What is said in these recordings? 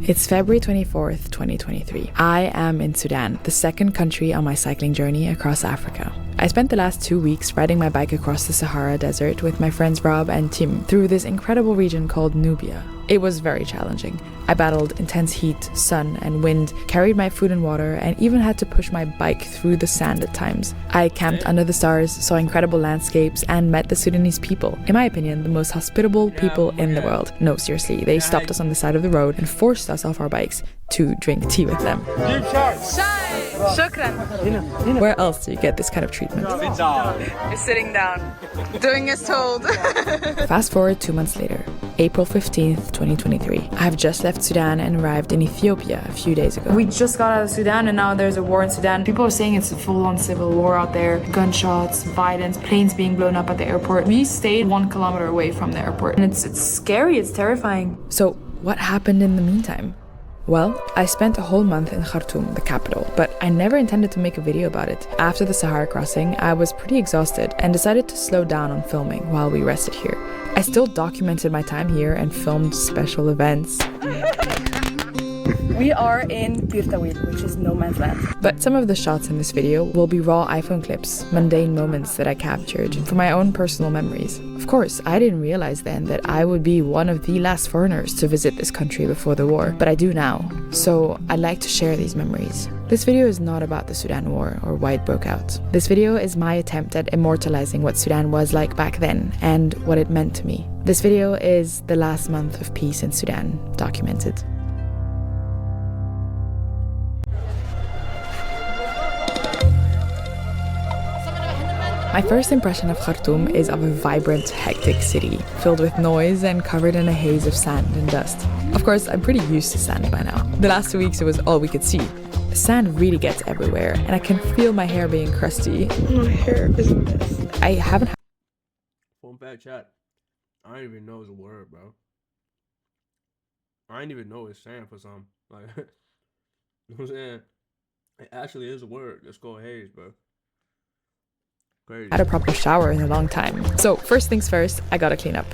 It's February 24th, 2023. I am in Sudan, the second country on my cycling journey across Africa. I spent the last 2 weeks riding my bike across the Sahara Desert with my friends Rob and Tim through this incredible region called Nubia. It was very challenging. I battled intense heat, sun, and wind, carried my food and water, and even had to push my bike through the sand at times. I camped under the stars, saw incredible landscapes, and met the Sudanese people. In my opinion, the most hospitable people in the world. No, seriously, they stopped us on the side of the road and forced us off our bikes to drink tea with them. Shukran. Where else do you get this kind of treatment? You're sitting down, doing as told. Fast forward 2 months later, April 15th, 2023. I have just left Sudan and arrived in Ethiopia a few days ago. We just got out of Sudan and now there's a war in Sudan. People are saying it's a full-on civil war out there. Gunshots, violence, planes being blown up at the airport. We stayed 1 kilometer away from the airport and it's scary, it's terrifying. So what happened in the meantime? Well, I spent a whole month in Khartoum, the capital, but I never intended to make a video about it. After the Sahara crossing, I was pretty exhausted and decided to slow down on filming while we rested here. I still documented my time here and filmed special events. We are in Bir Tawil, which is no man's land. But some of the shots in this video will be raw iPhone clips, mundane moments that I captured for my own personal memories. Of course, I didn't realize then that I would be one of the last foreigners to visit this country before the war, but I do now. So I'd like to share these memories. This video is not about the Sudan war or why it broke out. This video is my attempt at immortalizing what Sudan was like back then and what it meant to me. This video is the last month of peace in Sudan, documented. My first impression of Khartoum is of a vibrant, hectic city, filled with noise and covered in a haze of sand and dust. Of course, I'm pretty used to sand by now. The last 2 weeks it was all we could see. The sand really gets everywhere, and I can feel my hair being crusty. My hair is a mess. I haven't had Fun fact, chat. I didn't even know it's a word, bro. I didn't even know it's sand for some. Like, you know what I'm saying? It actually is a word. Let's go haze, bro. Crazy. a proper shower in a long time. So first things first, I gotta clean up.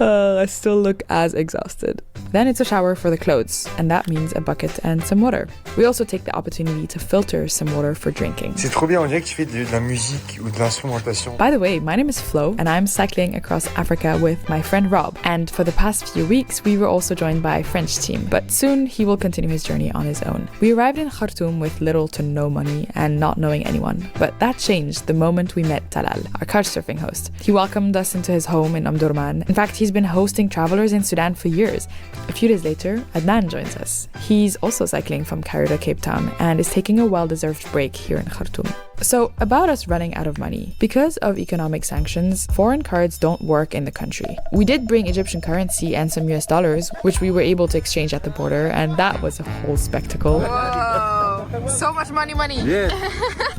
I still look as exhausted. Then it's a shower for the clothes, and that means a bucket and some water. We also take the opportunity to filter some water for drinking. C'est trop bien, on dirait que tu fais de la musique ou de l'instrumentation. By the way, my name is Flo, and I'm cycling across Africa with my friend Rob. And for the past few weeks, we were also joined by a French team, but soon he will continue his journey on his own. We arrived in Khartoum with little to no money and not knowing anyone, but that changed the moment we met Talal, our couchsurfing host. He welcomed us into his home in Omdurman. In fact, he's been hosting travelers in Sudan for years. A few days later, Adnan joins us. He's also cycling from Cairo to Cape Town and is taking a well-deserved break here in Khartoum. So, about us running out of money. Because of economic sanctions, foreign cards don't work in the country. We did bring Egyptian currency and some US dollars, which we were able to exchange at the border, and that was a whole spectacle. Whoa, so much money. Yeah.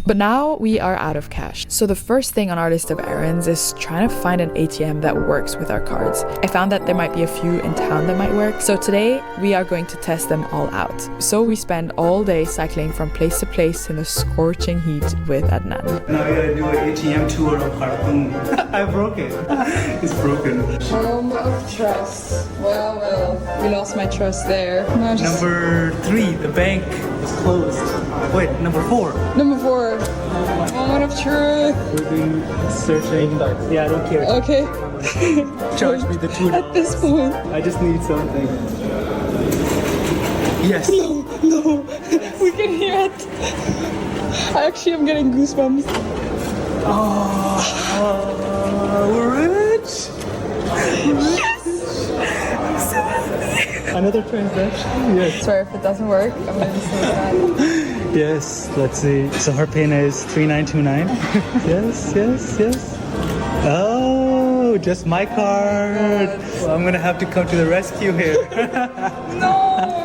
But now we are out of cash. So the first thing on our list of errands is trying to find an ATM that works with our cards. I found that there might be a few in town that might work. So today we are going to test them all out. So we spend all day cycling from place to place in the scorching heat with Adnan. Now we gotta do an ATM tour of Khartoum. I broke it. It's broken. Home of trust. Well, we lost my trust there. Number 3, the bank is closed. Wait, number 4. Number 4. Moment of truth. We've been searching. Yeah, I don't care. Okay. Charge me the $2. At this point. I just need something. Yes. No. We can hear it. I actually am getting goosebumps. Oh, we're rich. Yes! Another transaction? Yes. Sorry if it doesn't work. I'm gonna be so sad. Yes, let's see. So her pin is 3929. Yes. Oh, just my card. Well, I'm gonna have to come to the rescue here. No!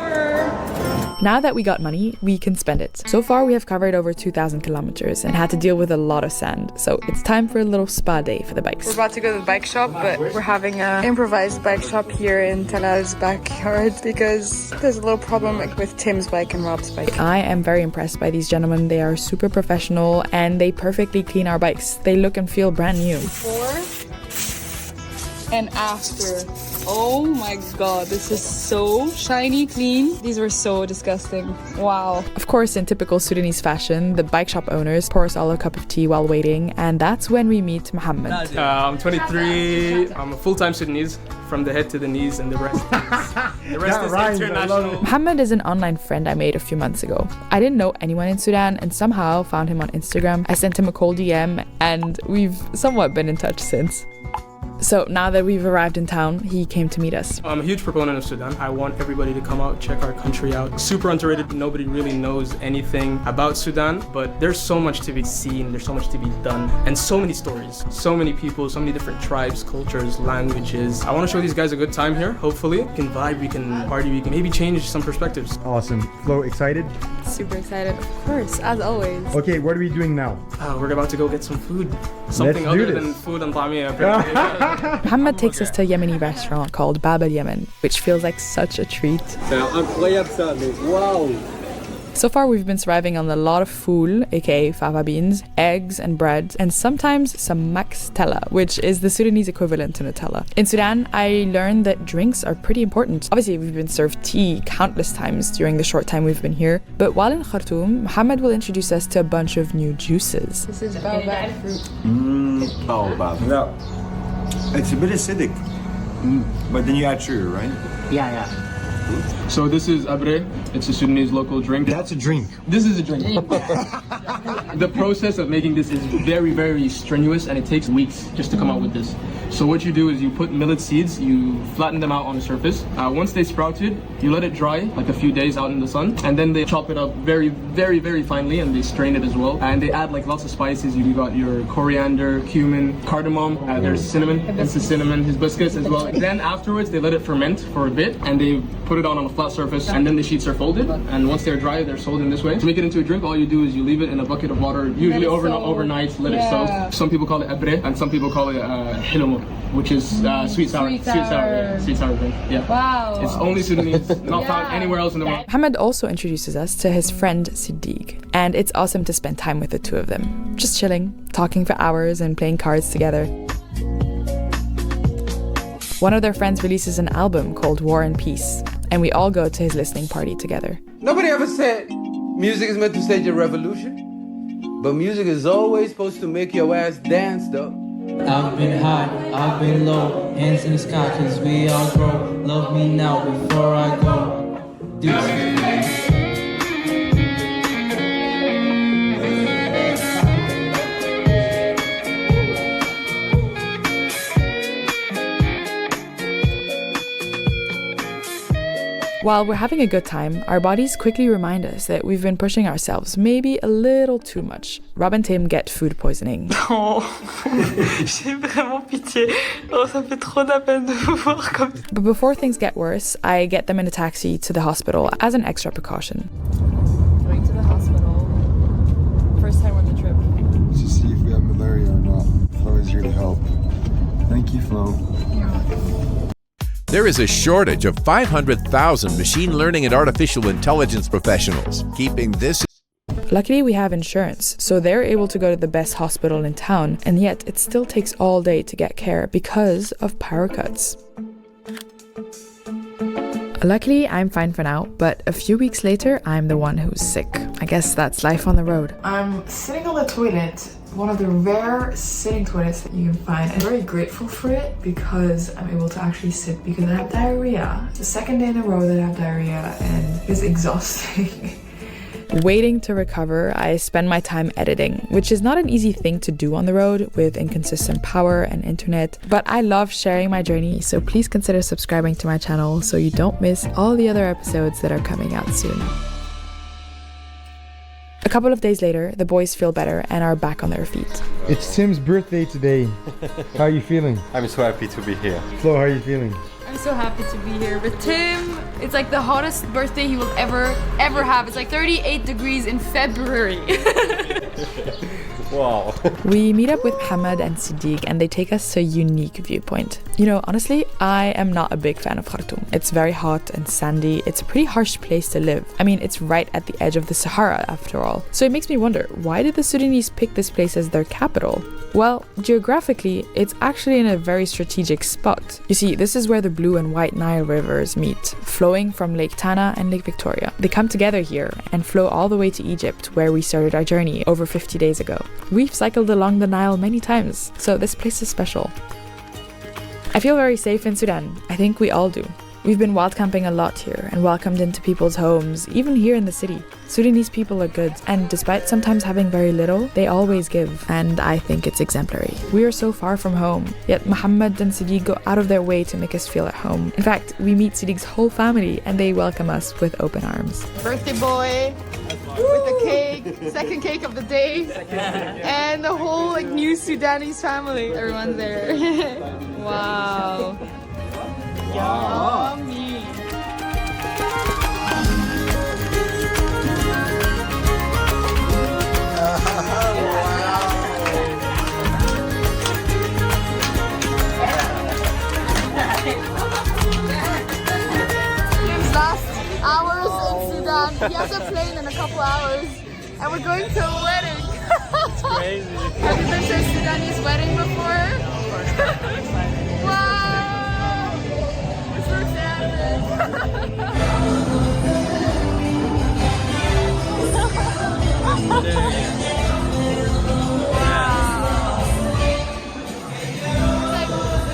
Now that we got money, we can spend it. So far, we have covered over 2,000 kilometers and had to deal with a lot of sand. So it's time for a little spa day for the bikes. We're about to go to the bike shop, but we're having an improvised bike shop here in Talal's backyard because there's a little problem with Tim's bike and Rob's bike. I am very impressed by these gentlemen. They are super professional and they perfectly clean our bikes. They look and feel brand new. 4, and after. Oh my god, this is so shiny clean. These were so disgusting. Wow. Of course, in typical Sudanese fashion, the bike shop owners pour us all a cup of tea while waiting, and that's when we meet Mohammed. I'm 23. I'm a full-time Sudanese, from the head to the knees, and the rest is international. Mohammed is an online friend I made a few months ago. I didn't know anyone in Sudan and somehow found him on Instagram. I sent him a cold DM and we've somewhat been in touch since. So now that we've arrived in town, he came to meet us. I'm a huge proponent of Sudan. I want everybody to come out, check our country out. Super underrated. Nobody really knows anything about Sudan, but there's so much to be seen, there's so much to be done, and so many stories, so many people, so many different tribes, cultures, languages. I want to show these guys a good time here, hopefully. We can vibe, we can party, we can maybe change some perspectives. Awesome. Flo, excited? Super excited, of course, as always. Okay, what are we doing now? We're about to go get some food. Something other than food and tamia. Mohammed takes us to a Yemeni restaurant called Bab al Yemen, which feels like such a treat. Wow! So far we've been surviving on a lot of fool, aka fava beans, eggs and bread, and sometimes some max tella, which is the Sudanese equivalent to Nutella. In Sudan, I learned that drinks are pretty important. Obviously, we've been served tea countless times during the short time we've been here, but while in Khartoum, Mohammed will introduce us to a bunch of new juices. This is baobab fruit. Baobab. Yeah. It's a bit acidic, but then you add sugar, right? Yeah. So this is abre. It's a Sudanese local drink. That's a drink. This is a drink. The process of making this is very, very strenuous, and it takes weeks just to come out with this. So what you do is you put millet seeds, you flatten them out on the surface. Once they sprouted, you let it dry like a few days out in the sun, and then they chop it up very, very, very finely, and they strain it as well. And they add like lots of spices. You got your coriander, cumin, cardamom. There's cinnamon, hibiscus as well. Then afterwards, they let it ferment for a bit, and they put it on a flat surface, and then the sheets are folded. And once they're dry, they're sold in this way. To make it into a drink, all you do is you leave it in a bucket of water, usually overnight, let it soak. Some people call it abre, and some people call it hilomur, which is sweet sour drink. Yeah. Wow. It's only Sudanese, not found anywhere else in the world. Mohammed also introduces us to his friend Siddig, and it's awesome to spend time with the two of them. Just chilling, talking for hours and playing cards together. One of their friends releases an album called War and Peace, and we all go to his listening party together. Nobody ever said music is meant to stage a revolution, but music is always supposed to make your ass dance, though. I've been high, I've been low, hands in the sky, cause we all grow. Love me now before I go. While we're having a good time, our bodies quickly remind us that we've been pushing ourselves maybe a little too much. Rob and Tim get food poisoning. Oh, j'ai vraiment pitié. Oh, ça fait trop de la peine de me voir comme ça. But before things get worse, I get them in a taxi to the hospital as an extra precaution. Going to the hospital. First time on the trip. To see if we have malaria or not. Flo is here to help. Thank you, Flo. There is a shortage of 500,000 machine learning and artificial intelligence professionals, keeping this. Luckily, we have insurance, so they're able to go to the best hospital in town, and yet it still takes all day to get care because of power cuts. Luckily, I'm fine for now, but a few weeks later, I'm the one who's sick. I guess that's life on the road. I'm sitting on the toilet, one of the rare sitting toilets that you can find. I'm very grateful for it because I'm able to actually sit because I have diarrhea. It's the second day in a row that I have diarrhea and it's exhausting. Waiting to recover, I spend my time editing, which is not an easy thing to do on the road with inconsistent power and internet, but I love sharing my journey, so please consider subscribing to my channel so you don't miss all the other episodes that are coming out soon. A couple of days later, the boys feel better and are back on their feet. It's Tim's birthday today. How are you feeling? I'm so happy to be here. Flo, how are you feeling? I'm so happy to be here. But Tim, it's like the hottest birthday he will ever have. It's like 38 degrees in February. Wow. We meet up with Mohammed and Siddig and they take us to a unique viewpoint. You know, honestly, I am not a big fan of Khartoum. It's very hot and sandy. It's a pretty harsh place to live. I mean, it's right at the edge of the Sahara after all. So it makes me wonder, why did the Sudanese pick this place as their capital? Well, geographically, it's actually in a very strategic spot. You see, this is where the Blue and White Nile rivers meet, flowing from Lake Tana and Lake Victoria. They come together here and flow all the way to Egypt, where we started our journey over 50 days ago. We've cycled along the Nile many times, so this place is special. I feel very safe in Sudan. I think we all do. We've been wild camping a lot here and welcomed into people's homes, even here in the city. Sudanese people are good, and despite sometimes having very little, they always give, and I think it's exemplary. We are so far from home, yet Mohammed and Siddig go out of their way to make us feel at home. In fact, we meet Siddig's whole family and they welcome us with open arms. Birthday boy with a cake, second cake of the day, and the whole new Sudanese family. Everyone's there. Wow. Yummy. Last hours in Sudan. He has a plane in a couple hours, and we're going to a wedding. It's crazy. Have you been to a Sudanese wedding before? Wow.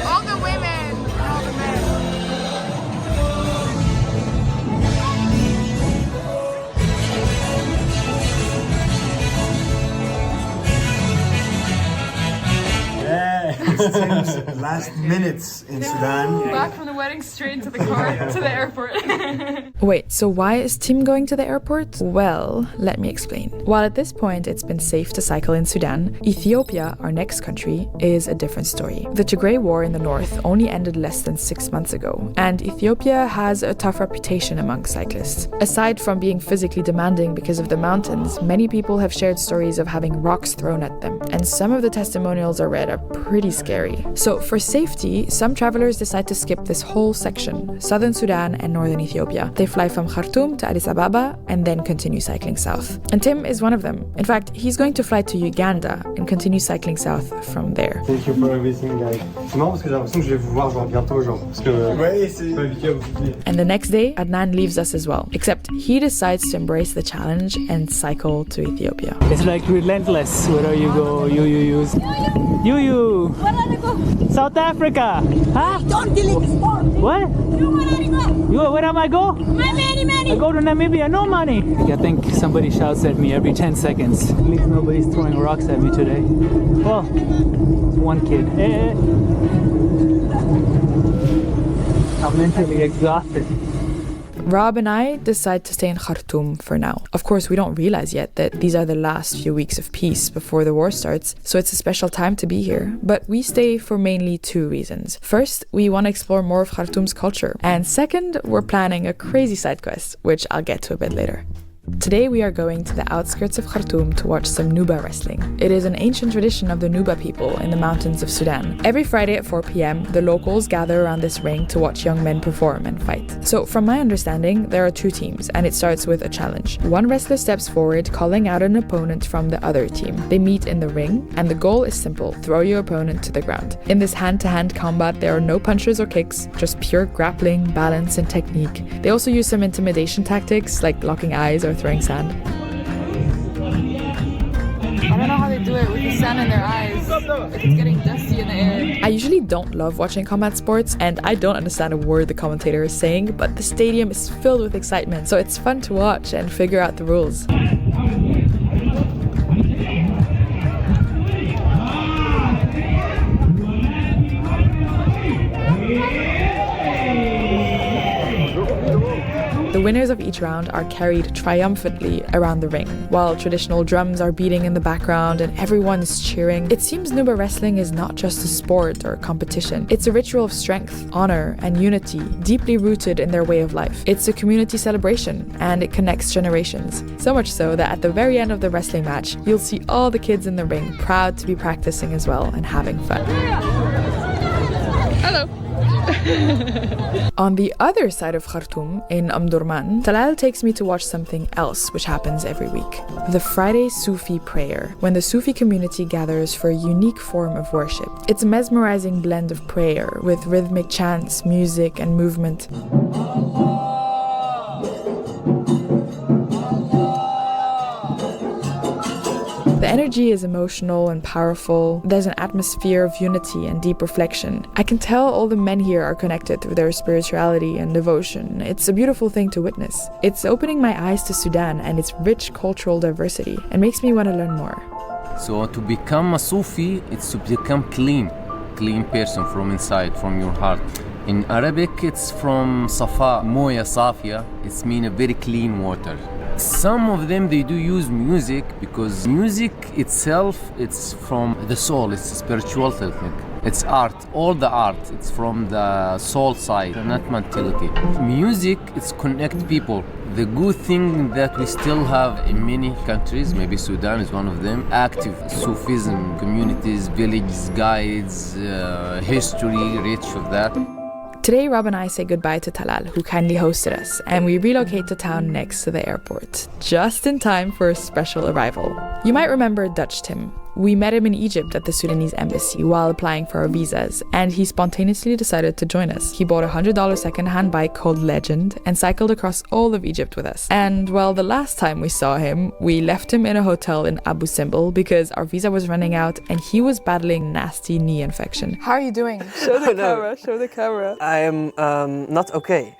All the women and all the men. Tim's last minutes in Sudan. Back from the wedding straight into the car to the airport. Wait, so why is Tim going to the airport? Well, let me explain. While at this point it's been safe to cycle in Sudan, Ethiopia, our next country, is a different story. The Tigray War in the north only ended less than 6 months ago, and Ethiopia has a tough reputation among cyclists. Aside from being physically demanding because of the mountains, many people have shared stories of having rocks thrown at them, and some of the testimonials I read are pretty scary. So for safety, some travelers decide to skip this whole section, southern Sudan and northern Ethiopia. They fly from Khartoum to Addis Ababa and then continue cycling south. And Tim is one of them. In fact, he's going to fly to Uganda and continue cycling south from there. Thank you for everything, guys. C'est marrant parce que j'ai l'impression que je vais vous voir genre bientôt, genre parce que ouais, c'est pas habitué à vous filmer. And the next day, Adnan leaves us as well. Except he decides to embrace the challenge and cycle to Ethiopia. It's like relentless. Wherever you go, you use. You. South Africa. Huh? Don't delete the sport. What? Where am I go? I go to Namibia, no money. I think somebody shouts at me every 10 seconds. At least nobody's throwing rocks at me today. Well, one kid. I'm mentally exhausted. Rob and I decide to stay in Khartoum for now. Of course, we don't realize yet that these are the last few weeks of peace before the war starts, so it's a special time to be here. But we stay for mainly 2 reasons. First, we want to explore more of Khartoum's culture. And second, we're planning a crazy side quest, which I'll get to a bit later. Today we are going to the outskirts of Khartoum to watch some Nuba wrestling. It is an ancient tradition of the Nuba people in the mountains of Sudan. Every Friday at 4 p.m, the locals gather around this ring to watch young men perform and fight. So from my understanding, there are 2 teams, and it starts with a challenge. One wrestler steps forward, calling out an opponent from the other team. They meet in the ring, and the goal is simple: throw your opponent to the ground. In this hand-to-hand combat, there are no punches or kicks, just pure grappling, balance, and technique. They also use some intimidation tactics, like locking eyes or throwing sand. I don't know how they do it with the sand in their eyes. If it's getting dusty in the air. I usually don't love watching combat sports, and I don't understand a word the commentator is saying, but the stadium is filled with excitement, so it's fun to watch and figure out the rules. The winners of each round are carried triumphantly around the ring, while traditional drums are beating in the background and everyone is cheering. It seems Nuba wrestling is not just a sport or a competition. It's a ritual of strength, honor, and unity, deeply rooted in their way of life. It's a community celebration, and it connects generations. So much so that at the very end of the wrestling match, you'll see all the kids in the ring proud to be practicing as well and having fun. Hello. On the other side of Khartoum, in Omdurman, Talal takes me to watch something else which happens every week. The Friday Sufi prayer, when the Sufi community gathers for a unique form of worship. It's a mesmerizing blend of prayer with rhythmic chants, music, and movement. The energy is emotional and powerful. There's an atmosphere of unity and deep reflection. I can tell all the men here are connected through their spirituality and devotion. It's a beautiful thing to witness. It's opening my eyes to Sudan and its rich cultural diversity and makes me want to learn more. So to become a Sufi, it's to become clean person from inside, from your heart. In Arabic, it's from Safa, Moya Safia. It's mean a very clean water. Some of them, they do use music because music itself, it's from the soul, it's a spiritual technique. It's art, all the art, it's from the soul side, not mentality. Music, it's connect people. The good thing that we still have in many countries, maybe Sudan is one of them, active Sufism communities, villages, guides, history, rich of that. Today, Rob and I say goodbye to Talal, who kindly hosted us, and we relocate to town next to the airport, just in time for a special arrival. You might remember Dutch Tim. We met him in Egypt at the Sudanese embassy while applying for our visas, and he spontaneously decided to join us. He bought a $100 second-hand bike called Legend and cycled across all of Egypt with us. And well, the last time we saw him, we left him in a hotel in Abu Simbel because our visa was running out and he was battling nasty knee infection. How are you doing? Show the camera, show the camera. I am not okay.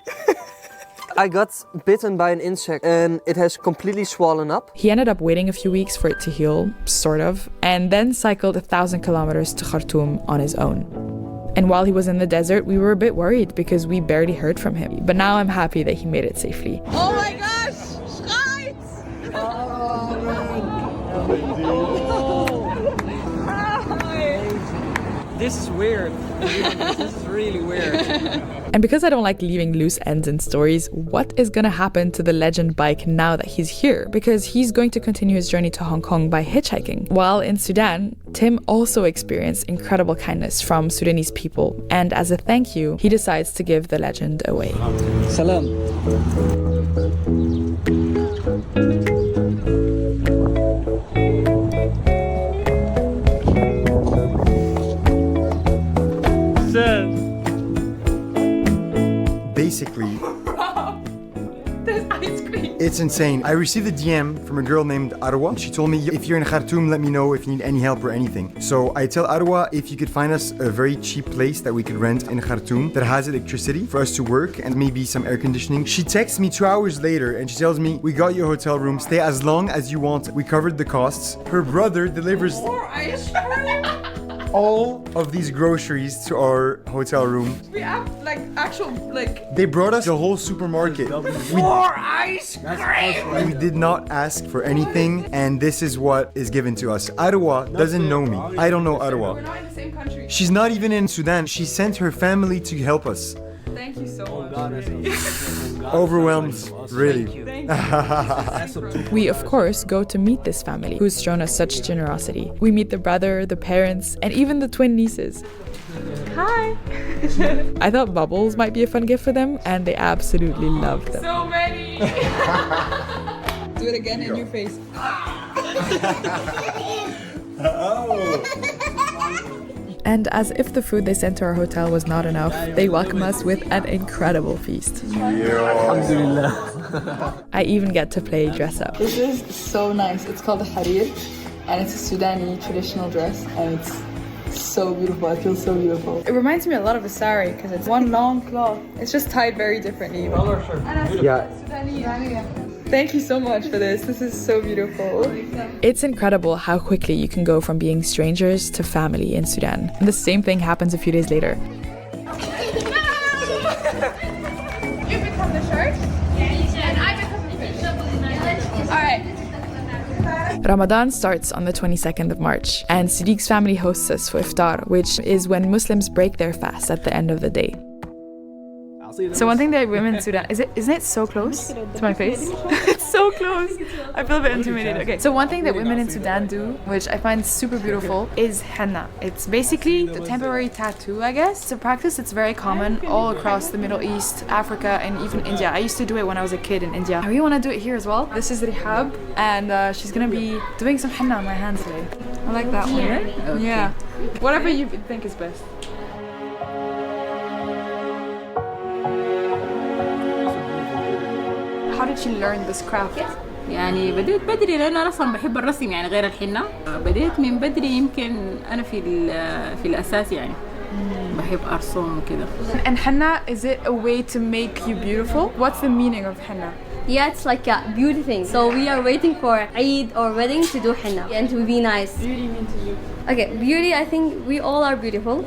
I got bitten by an insect and it has completely swollen up. He ended up waiting a few weeks for it to heal, sort of, and then cycled 1,000 kilometers to Khartoum on his own. And while he was in the desert, we were a bit worried because we barely heard from him. But now I'm happy that he made it safely. Oh my gosh! Schreit! This is weird. This is really weird. And because I don't like leaving loose ends in stories, what is going to happen to the Legend bike now that he's here? Because he's going to continue his journey to Hong Kong by hitchhiking. While in Sudan, Tim also experienced incredible kindness from Sudanese people. And as a thank you, he decides to give the Legend away. Salam. Basically, There's ice cream. it's insane. I received a DM from a girl named Arwa. She told me, if you're in Khartoum, let me know if you need any help or anything. So I tell Arwa if you could find us a very cheap place that we could rent in Khartoum that has electricity for us to work and maybe some air conditioning. She texts me 2 hours later and she tells me, we got your hotel room, stay as long as you want. We covered the costs. Her brother delivers More ice cream. all of these groceries to our hotel room. We have They brought us the whole supermarket. more ice cream. We did not ask for anything, and this is what is given to us. Arwa doesn't know me. I don't know Arwa. We're not in the same country. She's not even in Sudan. She sent her family to help us. Thank you so much. Overwhelmed, really. We, of course, go to meet this family who's shown us such generosity. We meet the brother, the parents, and even the twin nieces. Hi. I thought bubbles might be a fun gift for them, and they absolutely loved them. So many. Do it again in your face. And as if the food they sent to our hotel was not enough, they welcome us with an incredible feast. Alhamdulillah. I even get to play dress up. This is so nice. It's called a harir, and it's a Sudani traditional dress, and it's so beautiful. It feels so beautiful. It reminds me a lot of a sari because it's one long cloth. It's just tied very differently. Yeah. Thank you so much for this. This is so beautiful. It's incredible how quickly you can go from being strangers to family in Sudan. And the same thing happens a few days later. You become the shirt, and I become the fish. All right. Ramadan starts on the 22nd of March, and Siddig's family hosts us for Iftar, which is when Muslims break their fast at the end of the day. So one thing that women in Sudan, isn't it so close to my face? It's so close. I feel a bit intimidated. Okay, so one thing that women in Sudan do, which I find super beautiful, is henna. It's basically a temporary tattoo, I guess. It's a practice that's very common all across the Middle East, Africa, and even India. I used to do it when I was a kid in India. I really want to do it here as well. This is Rihab, and she's gonna be doing some henna on my hands today. I like that one, right? Okay. Yeah. Whatever you think is best. How did you learn this craft? يعني بديت بدري لأن أنا أصلا بحب الرسم يعني غير الحنة. بديت من بدري يمكن أنا في الأساس يعني بحب أرسم وكده. And henna, is it a way to make you beautiful? What's the meaning of henna? Yeah, it's like a beauty thing. So we are waiting for Eid or wedding to do henna and to be nice. Beauty mean to you? Okay, beauty, I think we all are beautiful.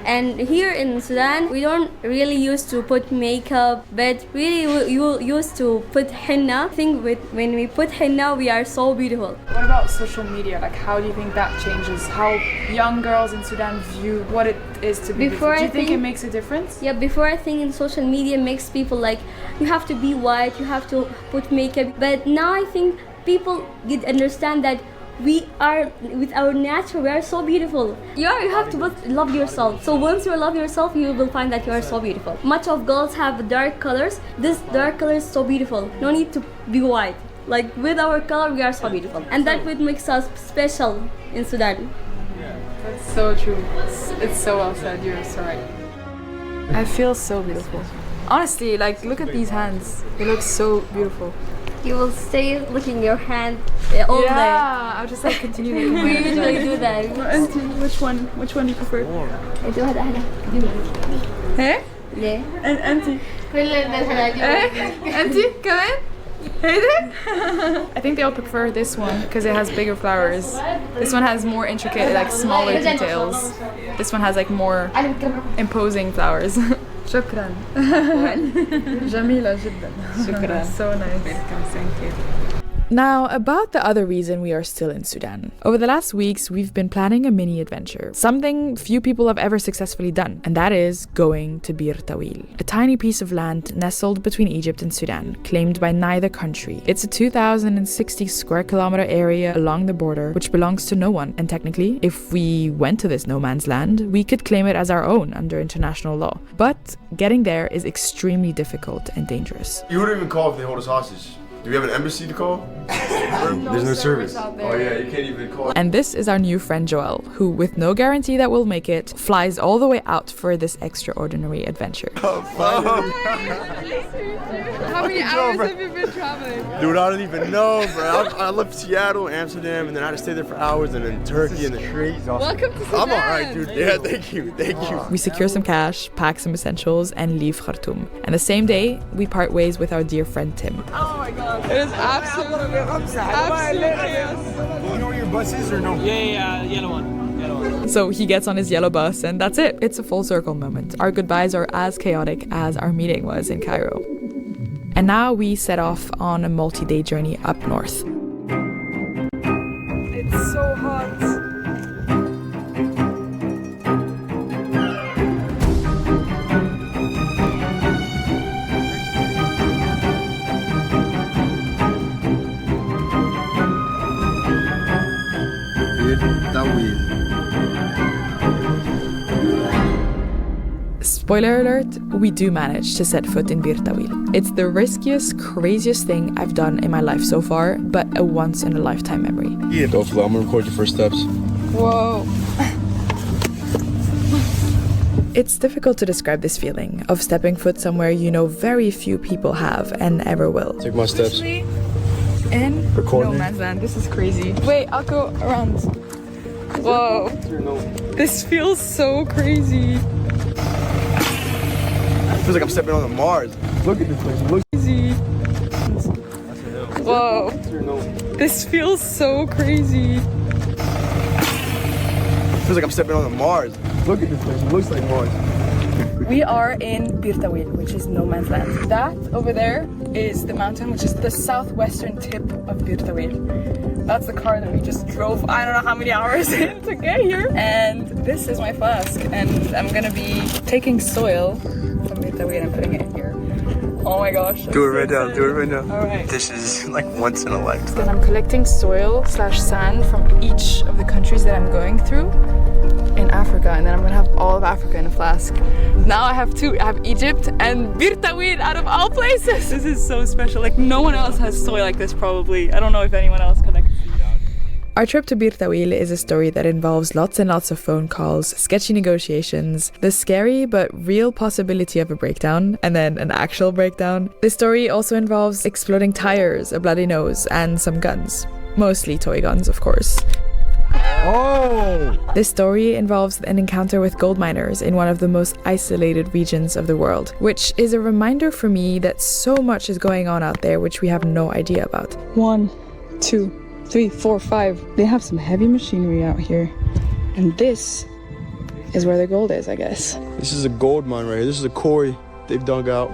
And here in Sudan, we don't really used to put makeup, but really you used to put henna. I think when we put henna, we are so beautiful. What about social media? Like, how do you think that changes how young girls in Sudan view what it is to be beautiful? Do you think it makes a difference? Yeah, before I think in social media makes people like, you have to be white, you have to put makeup. But now I think people understand that we are, with our nature, we are so beautiful. You have to love yourself. So once you love yourself, you will find that you are so beautiful. Much of girls have dark colors. This dark color is so beautiful. No need to be white. Like with our color, we are so beautiful. And that what makes us special in Sudan. That's so true. It's so well said. You're so right. I feel so beautiful. Honestly, like, look at these hands. They look so beautiful. You will stay looking your hand all day. Yeah, I'll just like continue looking. We usually do that. Which one do you prefer? do هذا هنا. Hey? ليه؟ أنتي. كل الناس أنتي كمان؟ I think they all prefer this one because it has bigger flowers. This one has more intricate, like smaller details. This one has like more imposing flowers. شكرا. جميلة جدا. شكرا. So nice. Welcome, thank you. Now, about the other reason we are still in Sudan. Over the last weeks, we've been planning a mini adventure, something few people have ever successfully done, and that is going to Bir Tawil, a tiny piece of land nestled between Egypt and Sudan, claimed by neither country. It's a 2,060 square kilometer area along the border, which belongs to no one, and technically, if we went to this no man's land, we could claim it as our own under international law. But getting there is extremely difficult and dangerous. You wouldn't even call if they hold us hostage. Do we have an embassy to call? There's no service. Oh yeah, you can't even call. And this is our new friend Joel, who, with no guarantee that we'll make it, flies all the way out for this extraordinary adventure. Oh, How many hours have you been traveling? Dude, I don't even know, bro. I left Seattle, Amsterdam, and then I had to stay there for hours, and then Turkey, and then crazy. Welcome to Sudan. I'm alright, dude. Yeah, thank you. We secure some cash, pack some essentials, and leave Khartoum. And the same day, we part ways with our dear friend Tim. Oh my god. It is absolute chaos. You know where your bus is or no? Yeah, yellow one. So he gets on his yellow bus, and that's it. It's a full circle moment. Our goodbyes are as chaotic as our meeting was in Cairo. And now we set off on a multi-day journey up north. It's so hot. Bir Tawil. Spoiler alert, we do manage to set foot in Bir Tawil. It's the riskiest, craziest thing I've done in my life so far, but a once-in-a-lifetime memory. Yeah, go flow. I'm gonna record your first steps. Whoa. It's difficult to describe this feeling of stepping foot somewhere you know very few people have and ever will. Take my steps. In Recording. no man's land. This is crazy. Wait, I'll go around. Whoa. This feels so crazy. Feels like I'm stepping on Mars. Look at this place. Look. Crazy. Whoa. This feels so crazy. Feels like I'm stepping on Mars. Look at this place. It looks like Mars. We are in Bir Tawil, which is no man's land. That over there is the mountain, which is the southwestern tip of Bir Tawil. That's the car that we just drove, I don't know how many hours in to get here. And this is my flask, and I'm gonna be taking soil from Bir Tawil and putting it in here. Oh my gosh. Do it right now, do it right now. Alright. This is like once in a lifetime. Then I'm collecting soil/sand from each of the countries that I'm going through in Africa, and then I'm gonna have all of Africa in a flask. Now I have two. I have Egypt and Bir Tawil out of all places. This is so special. Like no one else has soil like this probably. I don't know if anyone else collects. Our trip to Bir Tawil is a story that involves lots and lots of phone calls, sketchy negotiations, the scary but real possibility of a breakdown, and then an actual breakdown. The story also involves exploding tires, a bloody nose, and some guns. Mostly toy guns, of course. Oh! This story involves an encounter with gold miners in one of the most isolated regions of the world, which is a reminder for me that so much is going on out there which we have no idea about. 1, 2, 3, 4, 5. They have some heavy machinery out here. And this is where the gold is, I guess. This is a gold mine right here. This is a quarry they've dug out.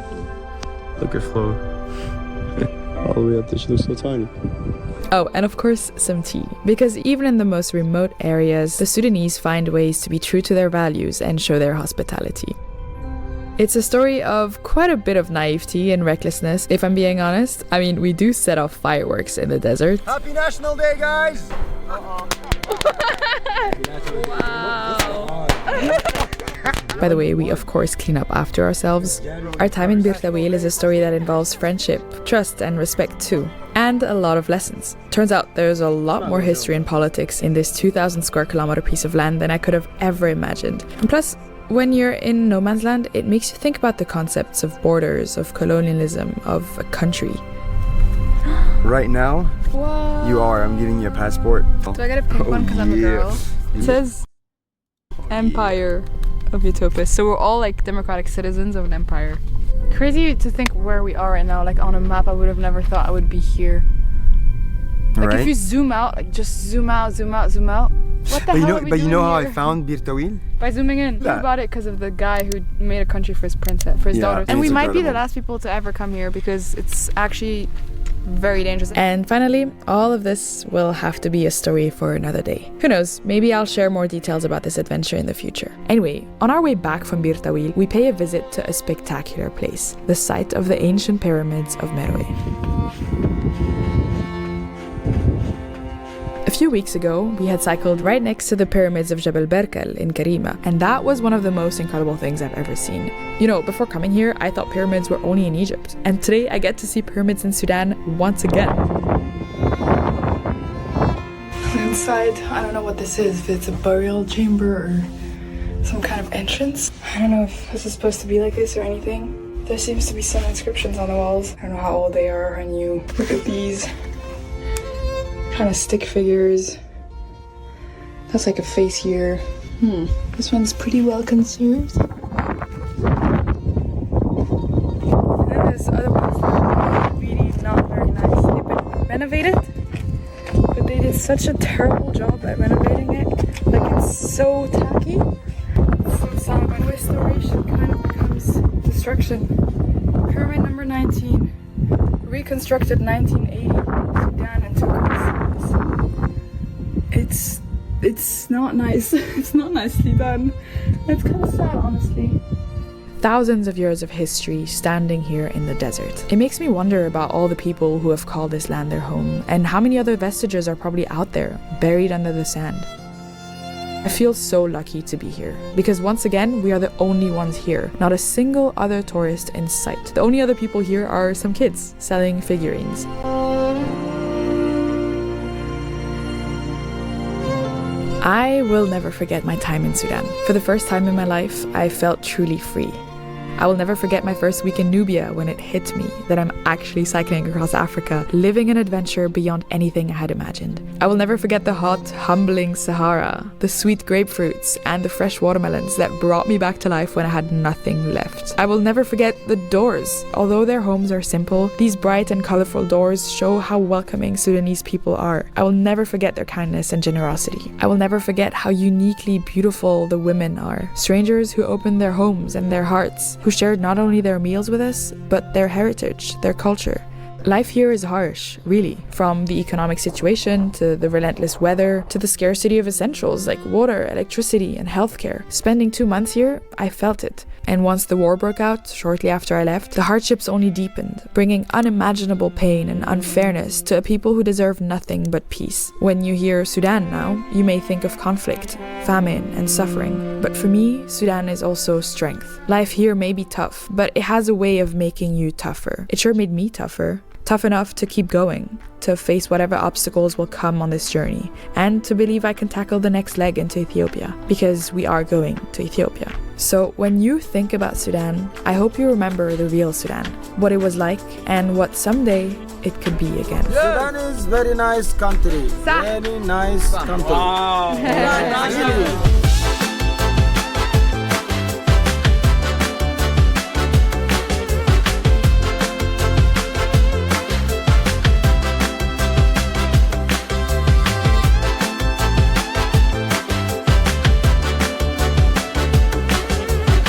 Look at flow. All the way up there. She looks so tiny. Oh, and of course, some tea. Because even in the most remote areas, the Sudanese find ways to be true to their values and show their hospitality. It's a story of quite a bit of naivety and recklessness, if I'm being honest. I mean, we do set off fireworks in the desert. Happy National Day, guys! Wow! By the way, we of course clean up after ourselves. Our time in Bir Tawil is a story that involves friendship, trust and respect too. And a lot of lessons. Turns out there's a lot more history and politics in this 2,000 square kilometer piece of land than I could have ever imagined. And plus, when you're in no man's land, it makes you think about the concepts of borders, of colonialism, of a country. Right now, Whoa. you are. I'm giving you a passport. Do I get a pink one because I'm a girl? It says Empire of Ethiopia. So we're all like democratic citizens of an empire. Crazy to think where we are right now. Like on a map, I would have never thought I would be here. Like right? if you zoom out, like just zoom out, zoom out, zoom out. What the hell are we But doing you know how here? I found Bir Tawil? By zooming in. Yeah. Heard about it because of the guy who made a country for his princess, for his daughter. And we might be the incredible. last people to ever come here because it's actually very dangerous. And finally, all of this will have to be a story for another day. Who knows, maybe I'll share more details about this adventure in the future. Anyway, on our way back from Bir Tawil, we pay a visit to a spectacular place, the site of the ancient pyramids of Meroë. A few weeks ago, we had cycled right next to the pyramids of Jebel Berkel in Karima, and that was one of the most incredible things I've ever seen. You know, before coming here, I thought pyramids were only in Egypt, and today I get to see pyramids in Sudan once again. Inside, I don't know what this is, if it's a burial chamber or some kind of entrance. I don't know if this is supposed to be like this or anything. There seems to be some inscriptions on the walls. I don't know how old they are, and you look at these kind of stick figures. That's like a face here. This one's pretty well conserved. And then there's other ones that are really not very nice. They've been renovated, but they did such a terrible job at renovating it. Like it's so tacky. So restoration kind of becomes destruction. Pyramid number 19, reconstructed 1980, Sudan and It's not nice. It's not nicely done. It's kind of sad, honestly. Thousands of years of history standing here in the desert. It makes me wonder about all the people who have called this land their home, and how many other vestiges are probably out there, buried under the sand. I feel so lucky to be here, because once again, we are the only ones here. Not a single other tourist in sight. The only other people here are some kids selling figurines. I will never forget my time in Sudan. For the first time in my life, I felt truly free. I will never forget my first week in Nubia when it hit me that I'm actually cycling across Africa, living an adventure beyond anything I had imagined. I will never forget the hot, humbling Sahara, the sweet grapefruits, and the fresh watermelons that brought me back to life when I had nothing left. I will never forget the doors. Although their homes are simple, these bright and colorful doors show how welcoming Sudanese people are. I will never forget their kindness and generosity. I will never forget how uniquely beautiful the women are. Strangers who opened their homes and their hearts, who shared not only their meals with us, but their heritage, their culture. Life here is harsh, really. From the economic situation, to the relentless weather, to the scarcity of essentials like water, electricity, and healthcare. Spending 2 months here, I felt it. And once the war broke out, shortly after I left, the hardships only deepened, bringing unimaginable pain and unfairness to a people who deserve nothing but peace. When you hear Sudan now, you may think of conflict, famine, and suffering. But for me, Sudan is also strength. Life here may be tough, but it has a way of making you tougher. It sure made me tougher. Tough enough to keep going, to face whatever obstacles will come on this journey, and to believe I can tackle the next leg into Ethiopia, because we are going to Ethiopia. So when you think about Sudan, I hope you remember the real Sudan, what it was like, and what someday it could be again. Sudan is very nice country. Very nice country. Wow.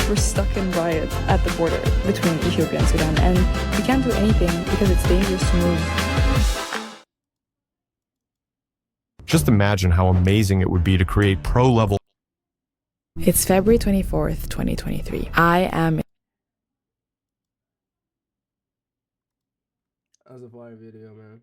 We're stuck in riot at the border between Ethiopia and Sudan, and we can't do anything because it's dangerous to move. Just imagine how amazing it would be to create pro-level. It's February 24th, 2023. I am... That was a fire video, man.